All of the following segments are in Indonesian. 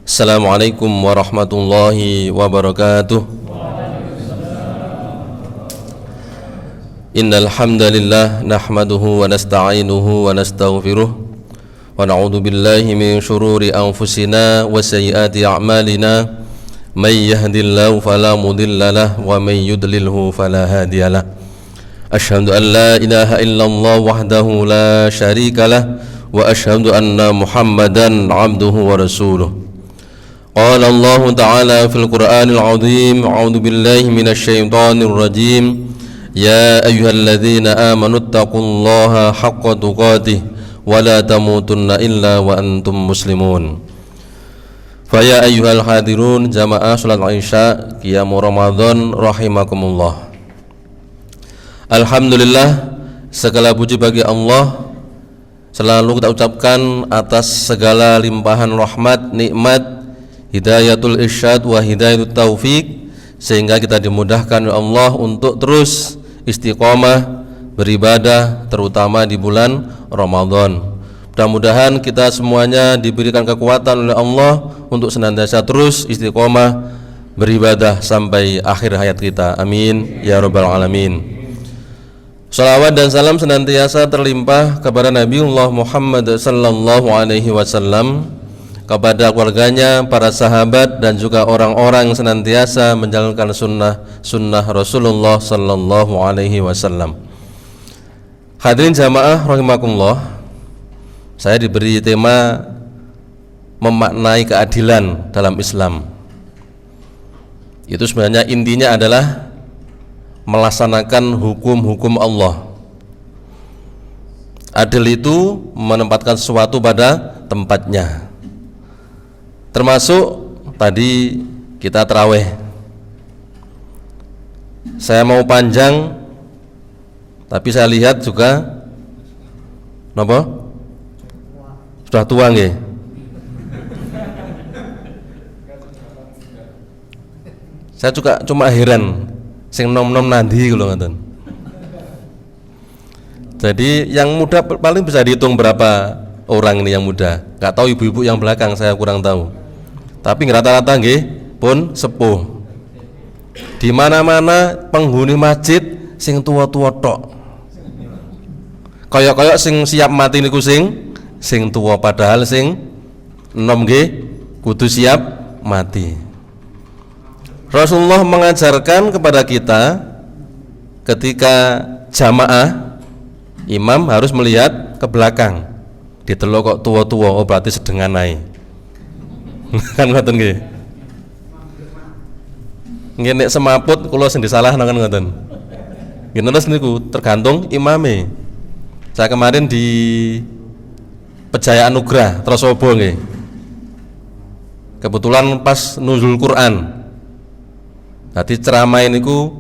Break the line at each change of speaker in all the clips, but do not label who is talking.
Assalamualaikum warahmatullahi wabarakatuh. Innal hamdalillah nahmaduhu wa nasta'inuhu wa nastaghfiruh wa na'udzu billahi min shururi anfusina wa sayyiati a'malina may yahdihillahu fala mudilla lahu wa may yudlilhu fala hadiyalah. Asyhadu an la ilaha illallah wahdahu la syarika lah wa asyhadu anna Muhammadan 'abduhu wa rasuluh. Qala Allah Ta'ala fil Qur'anil 'azim, a'udzu billahi minasy syaithanir rajim. Ya ayyuhalladzina amanu taqullaha haqqa tuqatih wa la tamutunna illa wa antum muslimun. Fa ya ayyuhal hadirun jamaah salat Isya qiyam Ramadan rahimakumullah. Alhamdulillah, segala puji bagi Allah selalu kita ucapkan atas segala limpahan rahmat, nikmat, hidayatul irsyad wa hidayatul taufik, sehingga kita dimudahkan oleh Allah untuk terus istiqomah beribadah, terutama di bulan Ramadan. Mudah-mudahan kita semuanya diberikan kekuatan oleh Allah untuk senantiasa terus istiqomah beribadah sampai akhir hayat kita. Amin ya rabbal alamin. Salawat dan salam senantiasa terlimpah kepada Nabiullah Muhammad sallallahu alaihi wasallam, kepada keluarganya, para sahabat, dan juga orang-orang yang senantiasa menjalankan sunnah Rasulullah sallallahu alaihi wasallam. Hadirin jamaah rahimakumullah, saya diberi tema memaknai keadilan dalam Islam. Itu sebenarnya intinya adalah melaksanakan hukum-hukum Allah. Adil itu menempatkan sesuatu pada tempatnya. Termasuk tadi kita tarawih. Saya mau panjang, tapi saya lihat juga napa? Sudah tua nggih. Saya juga cuma heran sing nom-nom nandi kula ngoten. Jadi yang muda paling bisa dihitung berapa orang ini yang muda. Enggak tahu ibu-ibu yang belakang, saya kurang tahu. Tapi rata-rata nggih pun sepuh. Di mana-mana penghuni masjid sing tua-tua tok. Kaya-kaya sing siap mati niku sing tua, padahal sing enom nggih kudu siap mati. Rasulullah mengajarkan kepada kita ketika jamaah, imam harus melihat ke belakang. Ditelok kok tua-tua, oh berarti sedengan naik. Kan ngoten nggih. Nggih nek semaput kula sing disalahno kan ngoten. Nggih terus niku tergantung imame. Saya kemarin di Pejaya Anugrah Trosobo nggih. Kebetulan pas nuzul Quran. Dadi ceramah niku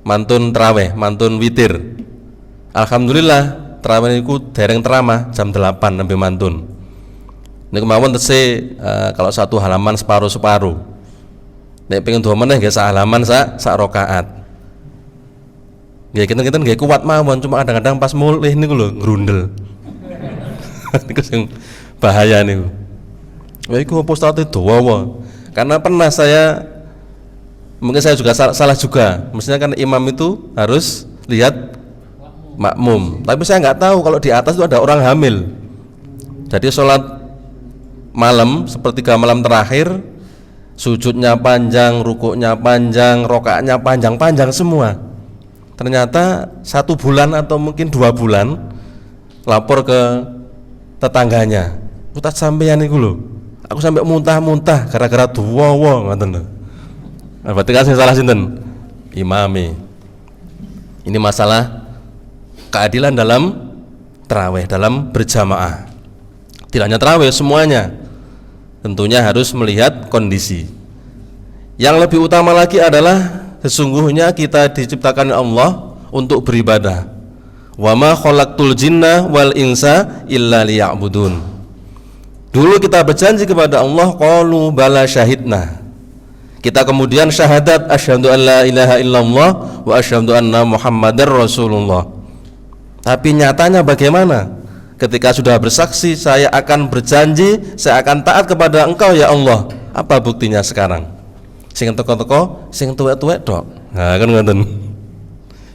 mantun tarawih, mantun witir. Alhamdulillah tarawih niku dereng ceramah jam 8 sampai mantun. Niku mawon tese kalau satu halaman separuh-separuh. Nek pengen dua meneh nggih sak halaman sak rakaat. Nggih kinten-kinten nggih kuat mawon, cuma kadang-kadang pas mulih niku lho ngrundel. Niku sing bahaya niku. Lha iku apa ustaz dawa. Karena pernah saya, mungkin saya juga salah juga. Mestinya kan imam itu harus lihat makmum. Tapi saya nggak tahu kalau di atas itu ada orang hamil. Jadi sholat malam sepertiga malam terakhir, sujudnya panjang, rukuknya panjang, rokaatnya panjang-panjang semua. Ternyata 1 bulan atau mungkin 2 bulan lapor ke tetangganya, Ustaz sampeyan niku lho, aku sampai muntah-muntah gara-gara duwa-wa ngoten lho. Nah, berarti kan sing salah sinten? Imame. Ini masalah keadilan dalam tarawih, dalam berjamaah. Tidak hanya tarawih, semuanya tentunya harus melihat kondisi. Yang lebih utama lagi adalah sesungguhnya kita diciptakan Allah untuk beribadah. Wa ma khalaqtul jinna wal insa illa liya'budun. Dulu kita berjanji kepada Allah, qalu bala syahidna. Kita kemudian syahadat asyhadu an la ilaha illallah wa asyhadu anna Muhammadar Rasulullah. Tapi nyatanya bagaimana? ketika sudah bersaksi saya akan berjanji, saya akan taat kepada Engkau ya Allah. Apa buktinya sekarang? Sing teko-teko, sing tuwek-tuwek tok. Nah, kan ngoten.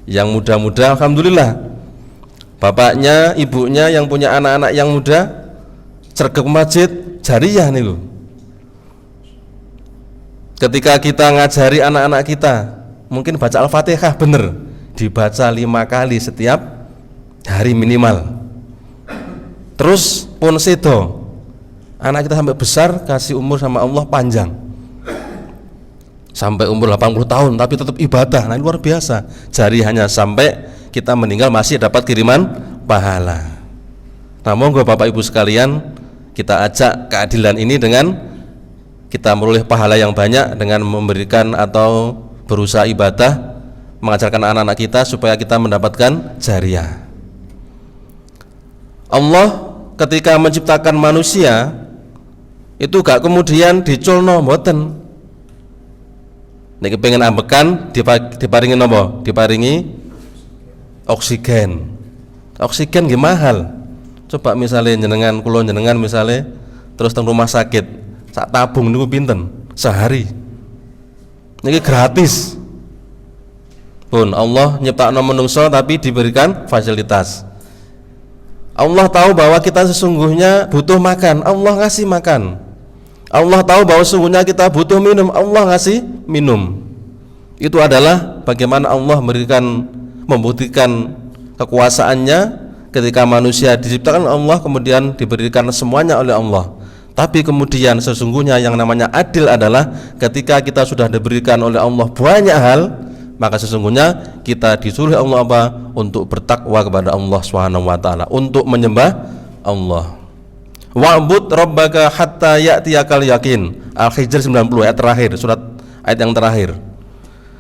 Yang muda-muda alhamdulillah. Bapaknya, ibunya yang punya anak-anak yang muda sregep masjid jariyah niku. Ketika kita ngajari anak-anak kita, mungkin baca Al-Fatihah bener, dibaca 5 kali setiap hari minimal. Terus pun sedo, anak kita sampai besar kasih umur sama Allah panjang, sampai umur 80 tahun tapi tetap ibadah. Nah, luar biasa. Jariyahnya sampai kita meninggal masih dapat kiriman pahala. Nah, monggo Bapak Ibu sekalian, kita ajak keadilan ini dengan kita meroleh pahala yang banyak dengan memberikan atau berusaha ibadah, mengajarkan anak-anak kita supaya kita mendapatkan jariyah. Allah ketika menciptakan manusia itu gak kemudian diculno mboten. Nek pengen ambekan diparingi napa? Diparingi oksigen. Oksigen nggih mahal. Coba misalnya jenengan kula jenengan misalnya terus teng rumah sakit, sak tabung niku pinten sehari? Niki gratis. Pun Allah nyiptakno menungso tapi diberikan fasilitas. Allah tahu bahwa kita sesungguhnya butuh makan, Allah ngasih makan. Allah tahu bahwa sesungguhnya kita butuh minum, Allah ngasih minum. Itu adalah bagaimana Allah membuktikan kekuasaannya ketika manusia diciptakan Allah kemudian diberikan semuanya oleh Allah. Tapi kemudian sesungguhnya yang namanya adil adalah ketika kita sudah diberikan oleh Allah banyak hal, maka sesungguhnya kita disuruh Allah apa? Untuk bertakwa kepada Allah Subhanahu wa taala, untuk menyembah Allah. Wa'bud rabbaka hatta ya'tiyakal yakin. Al-Hijr 90 ayat terakhir, surat ayat yang terakhir.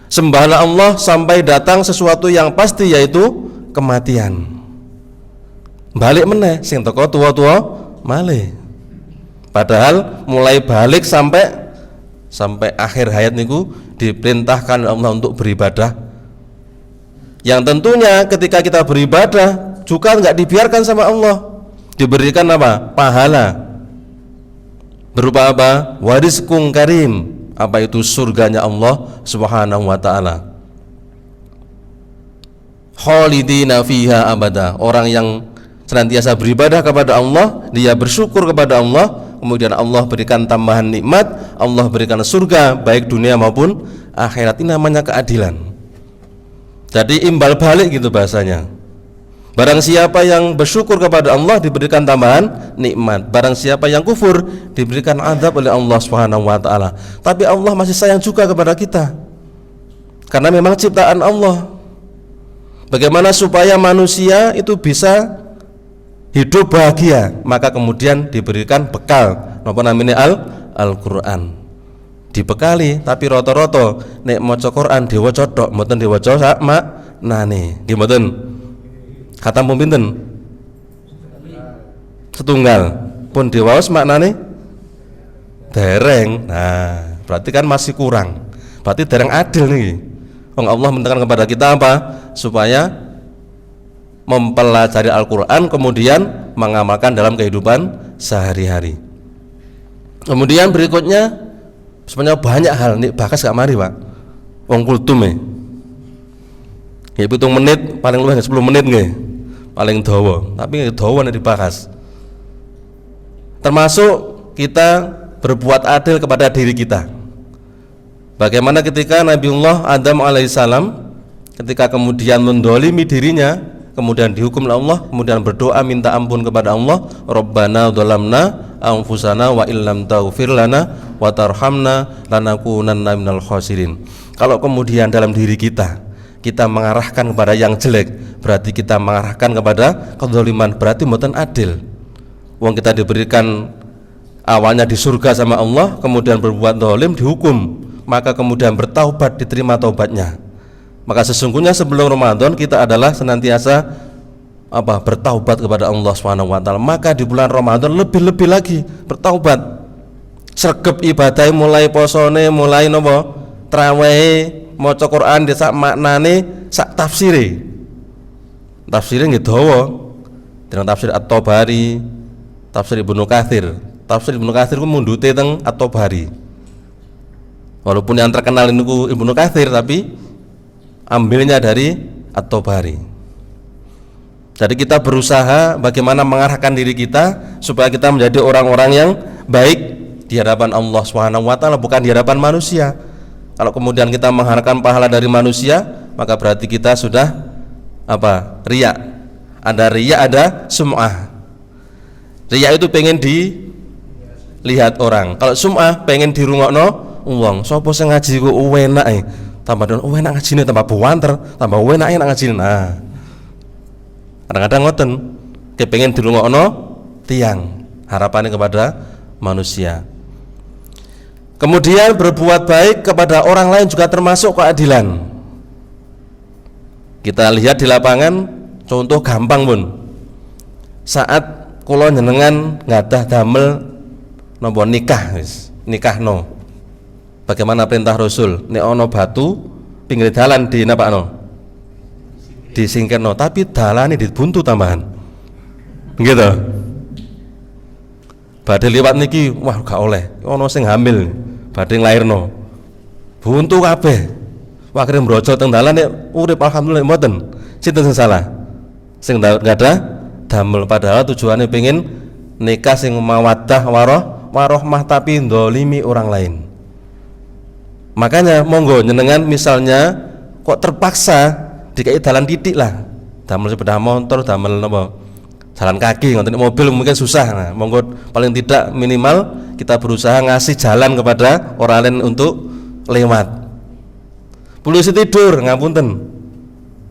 Sembahlah Allah sampai datang sesuatu yang pasti, yaitu kematian. Balik meneh sing teko tua-tua malih. Padahal mulai balik sampai akhir hayat niku diperintahkan Allah untuk beribadah. Yang tentunya ketika kita beribadah juga enggak dibiarkan sama Allah, diberikan apa? Pahala. Berupa apa? Warizqun karim. Apa itu? Surganya Allah Subhanahu wa taala. Khalidina fiha abada. Orang yang senantiasa beribadah kepada Allah, dia bersyukur kepada Allah, kemudian Allah berikan tambahan nikmat, Allah berikan surga baik dunia maupun akhirat. Ini namanya keadilan. Jadi imbal balik gitu bahasanya. Barang siapa yang bersyukur kepada Allah diberikan tambahan nikmat, barang siapa yang kufur diberikan azab oleh Allah Subhanahu wa taala. Tapi Allah masih sayang juga kepada kita, karena memang ciptaan Allah. Bagaimana supaya manusia itu bisa hidup bahagia? Maka kemudian diberikan bekal, napa namanya Al-Qur'an. Dibekali, tapi roto-roto nek maca Quran diwaca tok, mboten diwaca sak maknane. Nggih mboten. Khatam pun pinten? Setunggal. Pun diwaos maknane dereng. Nah, berarti kan masih kurang. Berarti dereng adil nih. Wong Allah mentekan kepada kita apa? Supaya mempelajari Al-Qur'an kemudian mengamalkan dalam kehidupan sehari-hari. Kemudian berikutnya sebenarnya banyak hal nih, bakas gak mari Pak. Wong kultum ya hitung menit paling luwih 10 menit nggih. Paling dawa, tapi dawa nek dibahas. Termasuk kita berbuat adil kepada diri kita. Bagaimana ketika Nabiullah Adam alaihissalam ketika kemudian mendolimi dirinya, kemudian dihukum oleh Allah, kemudian berdoa minta ampun kepada Allah, Rabbana dzalamna anfusana wa illam taghfir lana wa tarhamna lanakunanna minal khasirin. Kalau kemudian dalam diri kita mengarahkan kepada yang jelek, berarti kita mengarahkan kepada kezaliman, berarti mboten adil. Wong kita diberikan awalnya di surga sama Allah, kemudian berbuat zalim dihukum, maka kemudian bertaubat diterima taubatnya. Maka sesungguhnya sebelum Ramadan kita adalah senantiasa bertaubat kepada Allah Subhanahu wa taala. Maka di bulan Ramadan lebih-lebih lagi bertaubat. Sregep ibadah mulai posone, mulai napa? Trawehe, maca Quran sak maknane, sak tafsire. Tafsire nggih dawa. dengan tafsir At-Tabari, tafsir Ibnu Katsir. Tafsir Ibnu Katsir ku mundute teng At-Tabari. Walaupun yang terkenal niku Ibnu Katsir, tapi ambilnya dari At-Tabari. Jadi kita berusaha bagaimana mengarahkan diri kita supaya kita menjadi orang-orang yang baik di hadapan Allah Subhanahu wa taala, bukan di hadapan manusia. Kalau kemudian kita mengharapkan pahala dari manusia, maka berarti kita sudah apa? Riya. Ada riya, ada sum'ah. Riya itu pengen dilihat orang. Kalau sum'ah pengen dirungokno wong. Sapa sing ngaji ku enak tambah enak ngajine, tambah buanter, tambah enak ngajine. Nah, kadang-kadang ngoten, kepengen dirungokno tiang, harapannya kepada manusia. Kemudian berbuat baik kepada orang lain juga termasuk keadilan. Kita lihat di lapangan, contoh gampang pun. Saat kula jenengan ngadah damel napa nikahno. Bagaimana perintah Rasul? Nek ana batu pinggir dalan di napakno, disingkirno, tapi dalane dibuntu tambahan. Gitu. Badhe liwat niki, wah gak oleh. Ana sing hamil, badhe nglairno. Buntu kabeh. Wah akhire mbrojo teng dalan nek urip alhamdulillah mboten. Sinten sing salah? Sing ngadah damel, padahal tujuannya pengen nikah sing mawaddah warahmah tapi ndolimi orang lain. Makanya monggo nyenengan misalnya kok terpaksa dikai dalan titik lah, damel sepeda motor, damel napa jalan kaki, ngoten mobil mungkin susah. Nah, monggo paling tidak minimal kita berusaha ngasih jalan kepada orang lain untuk lewat. Polisi tidur, ngapunten.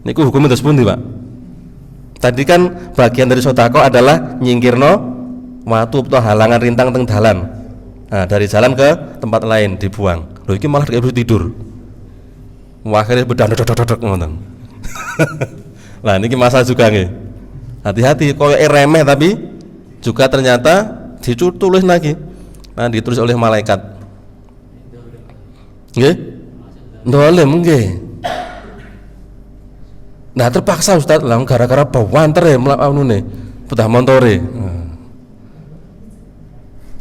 Niku hukumnya terus pundi, Pak? Tadi kan bagian dari sedekah adalah nyingkirno watu atau halangan rintang teng dalan. Nah, dari jalan ke tempat lain dibuang. Loh iki malah kayak tidur. Wah, akhirnya bedah dodok ngoten. Lah niki masalah juga nggih. Hati-hati, koyo remeh tapi juga ternyata ditulis lagi. Nah, ditulis oleh malaikat. Nggih? Ndolem nggih. Nah, terpaksa Ustaz lah gara-gara bawanter ya mlakunane pedah montore.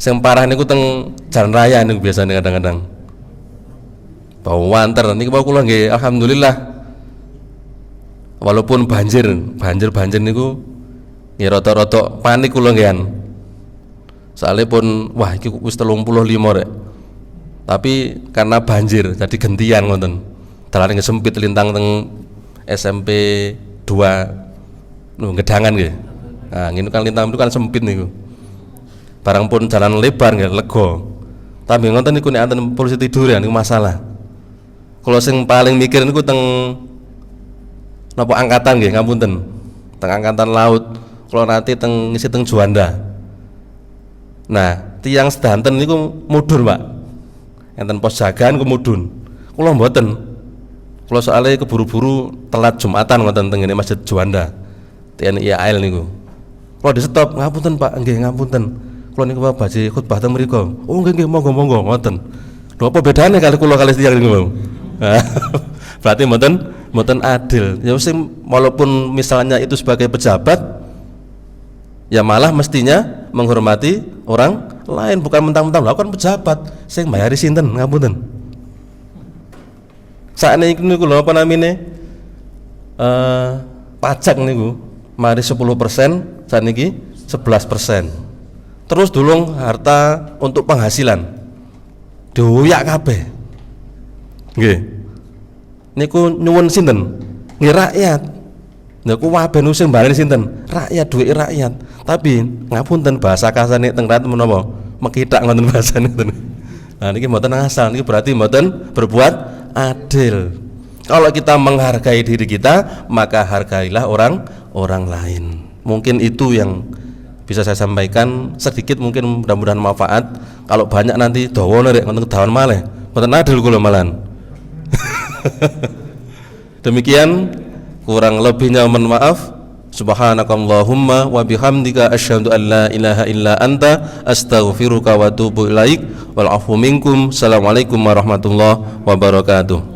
Sing parah niku teng jalan raya niku biasanya kadang-kadang. Bawanter niki kula nggih alhamdulillah. Walaupun banjir niku nggih rada-rada panik kula nggih. Soalnya pun wah iki wis 35 rek. Tapi karena banjir jadi gentian ngoten. Dalan nggih sempit lintang teng SMP 2 Gedangan nggih. Nah, ngene kan lintang itu kan sempit niku. Barang pun jalan lebar nggih lega. Tapi ngoten niku nek enten polisi tidur ya niku masalah. Kalau sing paling mikir niku teng napa angkatan nggih ngapunten. Teng angkatan laut. Kalau nanti teng ngisi teng Juanda. Nah, tiang sedanten niku mudhun, Pak. Enten pos jagaan kemudhun. Kula mboten. Kula soalnya keburu-buru telat Jumatan ngoten teng ngene Masjid Juanda. TNI AL niku. Kula di stop, ngapunten Pak, nggih ngapunten. Kula niku badhe khutbah teng mriku. Oh nggih monggo ngoten. Lho apa bedane kali kula kali tiyang niku? Berarti mboten adil. Ya sing walaupun misalnya itu sebagai pejabat ya malah mestinya menghormati orang lain, bukan mentang-mentang lha kan pejabat sing mbayari sinten ngapunten. Sakniki niku lho apa namine? Pajak niku mari 10%, sakniki 11%. Terus dulung harta untuk penghasilan. Doyak kabeh. Nggih. Niku nyuwun sinten? Nggih rakyat. Niku wae nu sing baleni sinten? Rakyat, duwe rakyat. Tapi ngapunten bahasa kasane teng rakyat menapa? Mekithak ngoten bahasane ten. Nah niki mboten asal, niki berarti mboten berbuat adil. Kalau kita menghargai diri kita, maka hargailah orang lain. Mungkin itu yang bisa saya sampaikan sedikit, mungkin mudah-mudahan manfaat. Kalau banyak nanti dawane rek ngoten dawan malih. Mboten adil kula malan. Demikian, kurang lebihnya mohon maaf. Subhanakallahumma wa bihamdika asyhadu an la ilaha illa anta astaghfiruka wa atubu ilaik wal afu minkum. Assalamualaikum warahmatullahi wabarakatuh.